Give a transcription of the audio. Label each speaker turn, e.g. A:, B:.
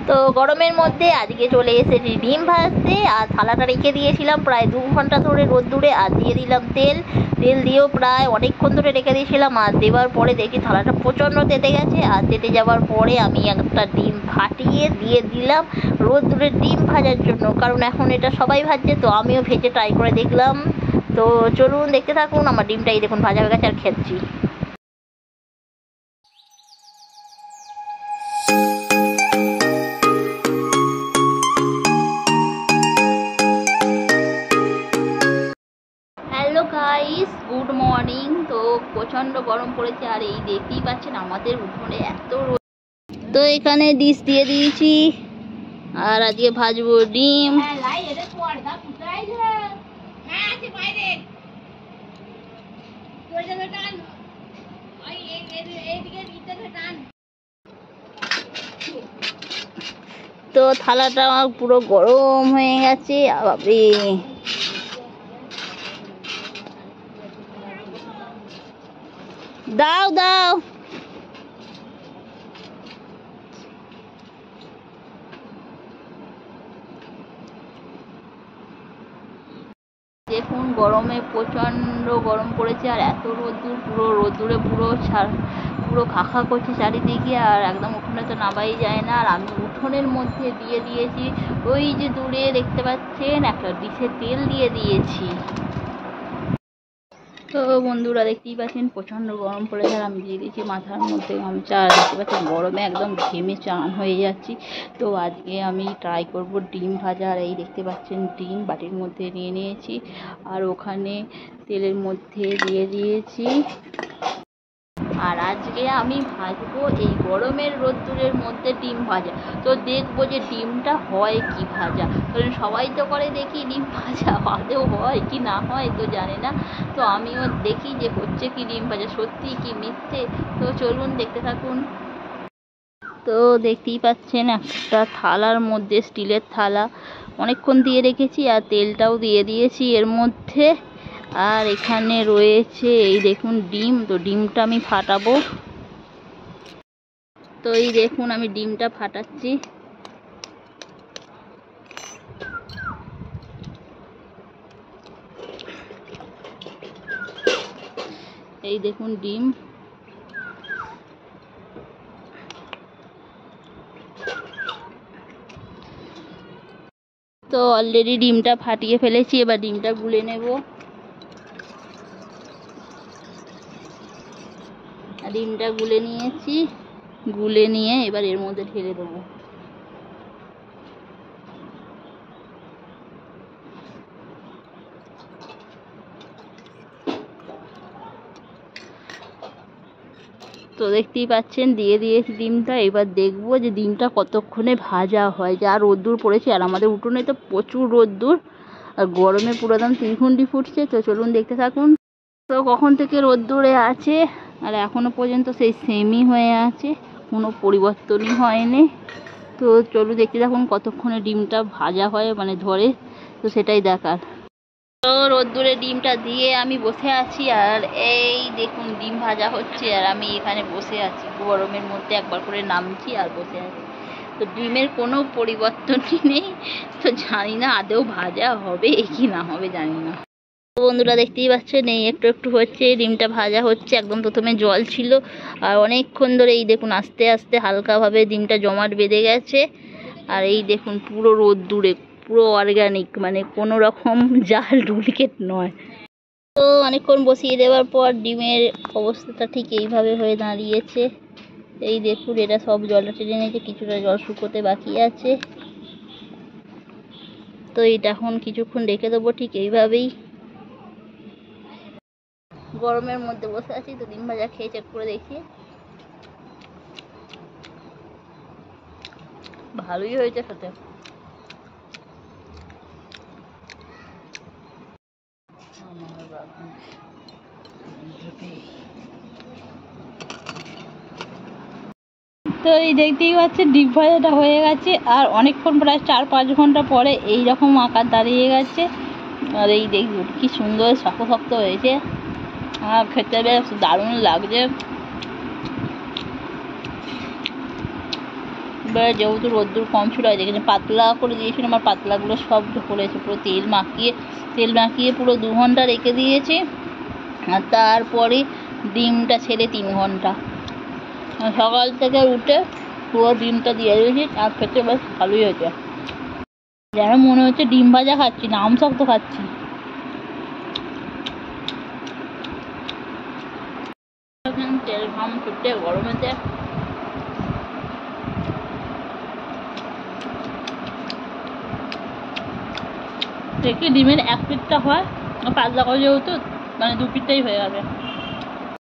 A: তো গরমের মধ্যে আজকে চলে এসেছি ডিম ভাজতে, আর থালাটা রেখে দিয়েছিলাম প্রায় 2 ঘন্টা ধরে রোদ্দুরে, আর দিয়ে দিলাম তেল দিয়েও প্রায় অনেকক্ষণ ধরে রেখে দিয়েছিলাম। আর দেওয়ার পরে দেখি থালাটা প্রচণ্ড তেতে গেছে, আর তেতে যাওয়ার পরে আমি একটা ডিম ফাটিয়ে দিয়ে দিলাম রোদ্দুরে ডিম ভাজার জন্য, কারণ এখন এটা সবাই ভাজছে, তো আমিও ভেজে ট্রাই করে দেখলাম। তো চলুন দেখতে থাকুন। আমার ডিমটাই দেখুন ভাজা হয়ে গেছে আর খেচ্ছি। Hello guys, good morning. তো প্রচণ্ড গরম পড়েছে, আর এই দেখতেই পাচ্ছেন আমাদের উঠোনে এত রোদ। তো এখানে ডিশ দিয়ে দিয়েছি, আর আজকে ভাজবো ডিম। তো থালাটা আমার পুরো গরম হয়ে গেছে, বাপরে। দাও দাও। দেখুন গরমে প্রচণ্ড গরম পড়েছে, আর এত রোদ্দুর, পুরো রোদ্দুরে পুরো খাখা করছে চারিদিকে, আর একদম উঠোনে তো নামাই যায় না। আর আমি উঠোনের মধ্যে দিয়ে দিয়েছি, ওই যে দূরে দেখতে পাচ্ছেন একটা ডিশে তেল দিয়ে দিয়েছি। তো বন্ধুরা দেখতেই পাচ্ছেন প্রচণ্ড গরম পড়েছে, আর আমি দিয়ে দিয়েছি মাথার মধ্যে গামছা। আর দেখতে পাচ্ছেন গরমে একদম ঘেমে চান হয়ে যাচ্ছি। তো আজকে আমি ট্রাই করব ডিম ভাজা। আর এই দেখতে পাচ্ছেন ডিম বাটির মধ্যে নিয়ে নিয়েছি, আর ওখানে তেলের মধ্যে দিয়ে দিয়েছি। আর আজকে আমি ভাজবো এই গরমের রোদ্দুরের মধ্যে ডিম ভাজা। তো দেখবো যে ডিমটা হয় কি ভাজা, কারণ সবাই তো করে দেখি ডিম ভাজা, আদৌ হয় কি না হয় তো জানে না। তো আমিও দেখি যে হচ্ছে কি ডিম ভাজা, সত্যি কি মিথ্যে। তো চলুন দেখতে থাকুন। তো দেখতেই পাচ্ছেন একটা থালার মধ্যে, স্টিলের থালা, অনেকক্ষণ দিয়ে রেখেছি, আর তেলটাও দিয়ে দিয়েছি এর মধ্যে। আর এখানে রয়েছে এই দেখুন ডিম। তো ডিমটা আমি ফাটাবো। তো এই দেখুন আমি ডিমটা ফাটাচ্ছি। এই দেখুন ডিম। তো অলরেডি ডিমটা ফাটিয়ে ফেলেছি, এবার ডিমটা গুলে নেব। ডিমটা গুলে নিয়েছি, গুলে নিয়ে এবার এর মধ্যে ঢেলে দেবো। তো দেখতেই পাচ্ছেন দিয়ে দিয়েছি ডিমটা। এবার দেখবো যে ডিমটা কতক্ষণে ভাজা হয়। যা রোদ্দুর পড়েছে, আর আমাদের উঠোনে তো প্রচুর রোদ্দুর, আর গরমে পুরো একদম তিনখুন্ডি ফুটছে। তো চলুন দেখতে থাকুন। তো কখন থেকে রোদ্দুরে আছে, আর এখনো পর্যন্ত সেই সেমই হয়ে আছে, কোনো পরিবর্তনই হয়নি। তো চলুন দেখতে থাকুন কতক্ষণে ডিমটা ভাজা হয়, মানে ধরে। তো সেটাই দেখার। তো রোদ্দুরে ডিমটা দিয়ে আমি বসে আছি, আর এই দেখুন ডিম ভাজা হচ্ছে, আর আমি এখানে বসে আছি গরমের মধ্যে, একবার করে নামছি আর বসে আছি। তো ডিমের কোনো পরিবর্তনই নেই। তো জানি না আদৌ ভাজা হবে কি না হবে, জানি না। তো বন্ধুরা দেখতেই পাচ্ছেন এই একটু একটু হচ্ছে, ডিমটা ভাজা হচ্ছে। একদম প্রথমে জল ছিল, আর অনেকক্ষণ ধরে এই দেখুন আস্তে আস্তে হালকাভাবে ডিমটা জমাট বেঁধে গেছে। আর এই দেখুন পুরো রোদ্দুরে, পুরো অর্গানিক, মানে কোনো রকম জাল ডুপ্লিকেট নয়। তো অনেকক্ষণ বসিয়ে দেওয়ার পর ডিমের অবস্থাটা ঠিক এইভাবে হয়ে দাঁড়িয়েছে। এই দেখুন এটা সব জলটা টেনে নিয়েছে, কিছুটা জল শুকোতে বাকি আছে। তো এটা এখন কিছুক্ষণ রেখে দেবো ঠিক এইভাবেই। গরমের মধ্যে বসে আছি, তো ডিম ভাজা খেয়ে চেক করে দেখি। ভালোই হয়েছে খেতে। তো এই দেখতেই পাচ্ছেন ডিম ভাজাটা হয়ে গেছে, আর অনেকক্ষণ প্রায় 4-5 ঘন্টা পরে এই রকম আকার দাঁড়িয়ে গেছে। আর এই দেখুন কি সুন্দর শক্ত শক্ত হয়েছে, আর খেতে বেশ দারুণ লাগছে। এবার যেহেতু রোদ্দুর কম ছিল দেখেছি পাতলা করে দিয়েছিলাম, আমার পাতলাগুলো সব পড়েছে। পুরো তেল মাখিয়ে পুরো 2 ঘন্টা রেখে দিয়েছি, আর তারপরে ডিমটা ছেড়ে 3 ঘন্টা। সকাল থেকে উঠে পুরো ডিমটা দিয়ে দিয়েছি, আর খেতে বেশ ভালোই হয়েছে। যেন মনে হচ্ছে ডিম ভাজা খাচ্ছি না, আমসক্ত খাচ্ছি। তেল ঘাম ছুটে গরমেতে দেখি ডিমের 1 পিঠটা হয়, পাতলা করে যেহেতু মানে 2 পিঠটাই হয়ে গেছে।